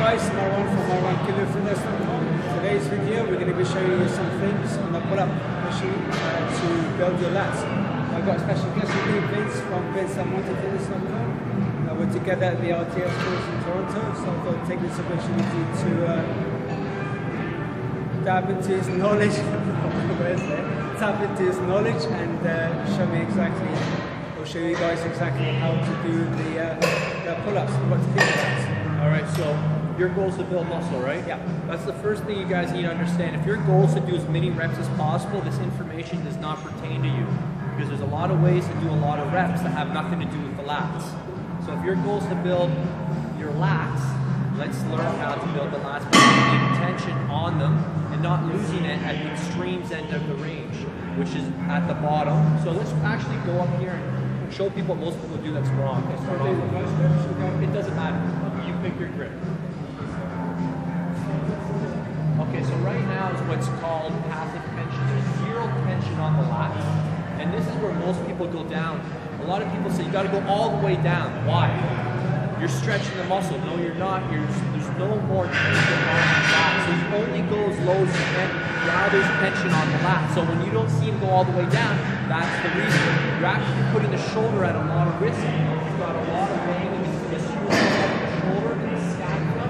guys, Marwan from Killu.com. Today's video we're going to be showing you some things on the pull-up machine to build your lats. I've got a special guest with me, Vince from Killu.com. We're together at the RTS course in Toronto, so I thought I'd take this opportunity to tap into his knowledge, and show you guys exactly how to do the pull-ups, what to think about. Alright, so your goal is to build muscle, right? Yeah. That's the first thing you guys need to understand. If your goal is to do as many reps as possible, this information does not pertain to you. Because there's a lot of ways to do a lot of reps that have nothing to do with the lats. So if your goal is to build your lats, let's learn how to build the lats by keeping tension on them and not losing it at the extremes end of the range, which is at the bottom. So let's actually go up here and show people what most people do that's wrong. It doesn't matter. You pick your grip. Okay, so right now is what's called passive tension. There's zero tension on the lats. And this is where most people go down. A lot of people say you got to go all the way down. Why? You're stretching the muscle. No, you're not. There's no more tension on the lats. So you only go as low as you can while there's tension on the lats. So when you don't see him go all the way down, that's the reason. You're actually putting the shoulder at a lot of risk. You've got a lot of weight in the shoulder and the scapula.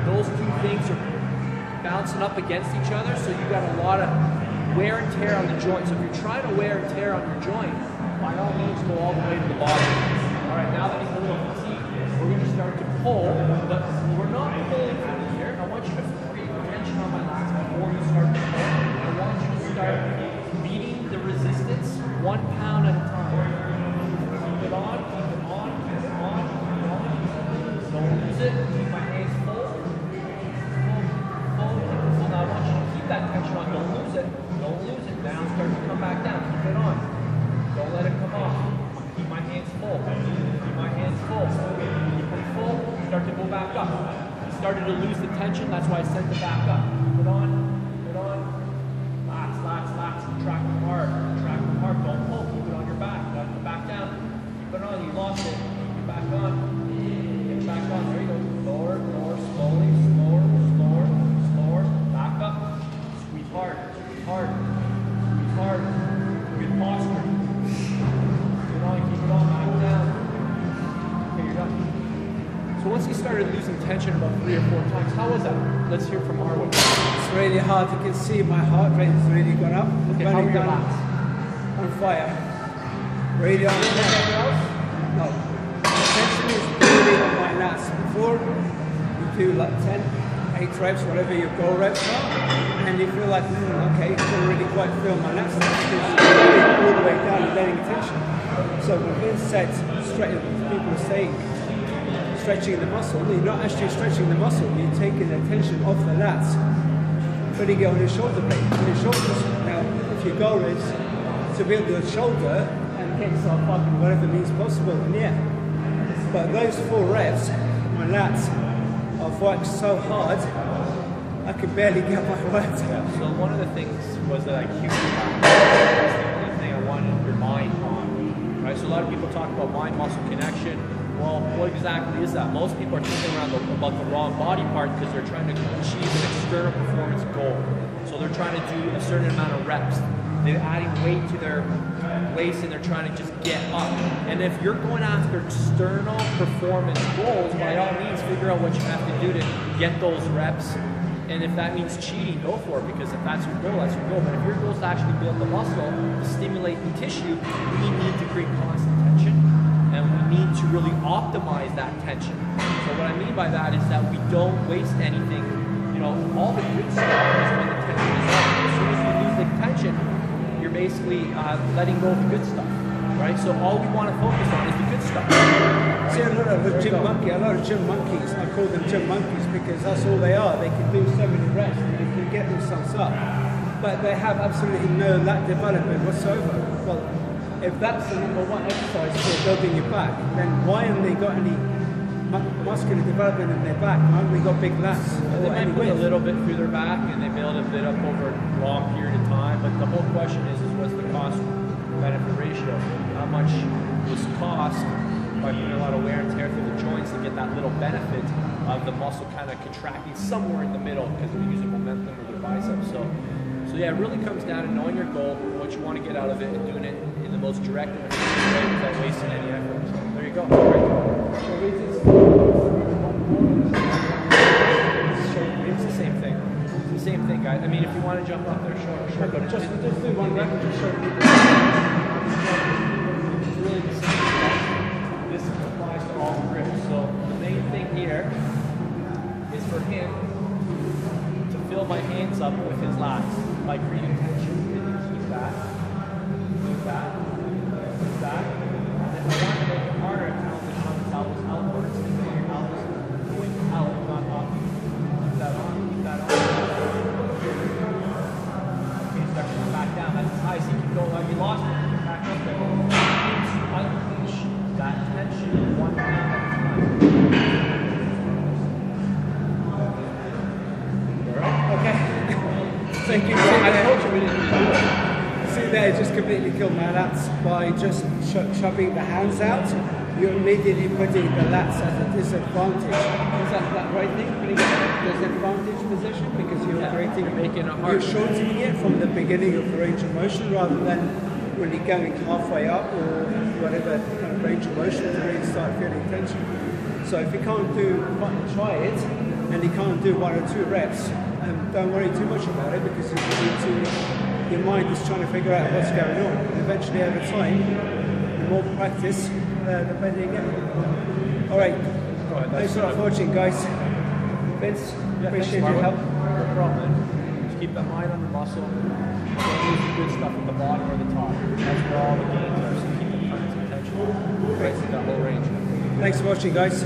Those two things are bouncing up against each other, so you've got a lot of wear and tear on the joint. So if you're trying to wear and tear on your joint, by all means go all the way to the bottom. Alright, now that he's a little fatigued, we're going to start to pull, but we're not pulling from here. I want you to create tension on my lats before you start to pull. I want you to start beating the resistance 1 pound at a time. Keep it on, keep it on, keep it on, keep it on. Don't lose it. Keep my hands full. Full. Now I want you to keep that tension on. Don't lose it. Don't lose it. Now start to come back down. Keep it on. Don't let it come off. Keep my hands full. Keep my hands full. Keep them full. Start to go back up. You started to lose the tension. That's why I sent it back up. Put on. Put on. Lats. Track them hard. Track them hard. Don't pull. Keep it on your back. You got to come back down. Keep it on. You lost it. Get back on. Get back on. There you go. Lower. Slowly. Slower. Back up. Squeeze hard. Squeeze hard. Good posture. Keep it on back down. Okay, you're done. So once he started losing tension about 3 or 4 times, how was that? Let's hear from Marwan. It's really hard. You can see my heart rate has really gone up. Okay, how are your lats? On fire. Really on fire. No. The tension is really on my lats. Before, you do like 10, 8 reps, whatever your goal reps are, and you feel like, okay, I don't really quite feel my lats because you're all the way down and letting tension. So when Vince said, people are saying, stretching the muscle, you're not actually stretching the muscle, you're taking the tension off the lats, putting it on your shoulder blade, on your shoulders. Now, if your goal is to build your shoulder and get yourself up in whatever means possible, then yeah. But those 4 reps, my lats, I've worked so hard, I could barely get my words out. So one of the things was that I cued you back. That's the only thing I wanted your mind on. Right? So a lot of people talk about mind-muscle connection. Well, what exactly is that? Most people are thinking about the wrong body part because they're trying to achieve an external performance goal. So they're trying to do a certain amount of reps. They're adding weight to their waist and they're trying to just get up. And if you're going after external performance goals, by all means, figure out what you have to do to get those reps. And if that means cheating, go for it, because if that's your goal, that's your goal. But if your goal is to actually build the muscle, to stimulate the tissue, we need to create constant tension, and we need to really optimize that tension. So what I mean by that is that we don't waste anything. You know, all the good stuff is when the tension is up. As soon as you lose the tension, you're basically letting go of the good stuff, right? So all we want to focus on is the good stuff. See, a lot of gym monkeys, I call them gym monkeys because that's all they are. They can do so many reps and they can get themselves up, but they have absolutely no lat development whatsoever. Well, if that's the #1 exercise for building your back, then why haven't they got any muscular development in their back? Why haven't they got big lats? They might put a little bit through their back and they build a bit up over a long period of time, but the whole question is what's the cost benefit ratio? How much this cost by putting a lot of wear and tear through the joints to get that little benefit of the muscle kind of contracting somewhere in the middle because they're using momentum with their biceps. So yeah, it really comes down to knowing your goal, what you want to get out of it, and doing it in the most direct and efficient way without wasting any effort. So there you go. It's the same thing. It's the same thing, guys. I mean, if you want to jump up there, sure. But Just do one rep and just show people. It's really the same stuff. This applies to all grips. So the main thing here is for him to fill my hands up with his lats by creating tension. Keep that. Keep that. Keep that. And if I want to make it harder, I can also shove his elbows outwards and get your elbows going out, not up. Keep that on. Keep that on. Okay, start to come back down. That's as high as you can go. Like you lost it. Back up there. Unleash that tension one hand at a time. Okay. Thank you. I told you we didn't do it. See there, just completely killed my lats by just shoving the hands out. You're immediately putting the lats at a disadvantage. Is that right thing? Putting it at a disadvantage position because you're making a hard. You're shortening it from the beginning of the range of motion rather than really going halfway up or whatever kind of range of motion to really start feeling tension. So if you can't try it, and you can't do 1 or 2 reps, don't worry too much about it because your mind is trying to figure out what's going on. And eventually, over time, the more practice, the better you get. All right. Thanks for watching, guys. Vince, appreciate your help. No problem, man. Just keep that mind on the muscle. Don't lose the good stuff at the bottom or the top. That's where all the gains are. So keep the currents and tension. Right through that whole range. Thanks for watching, guys.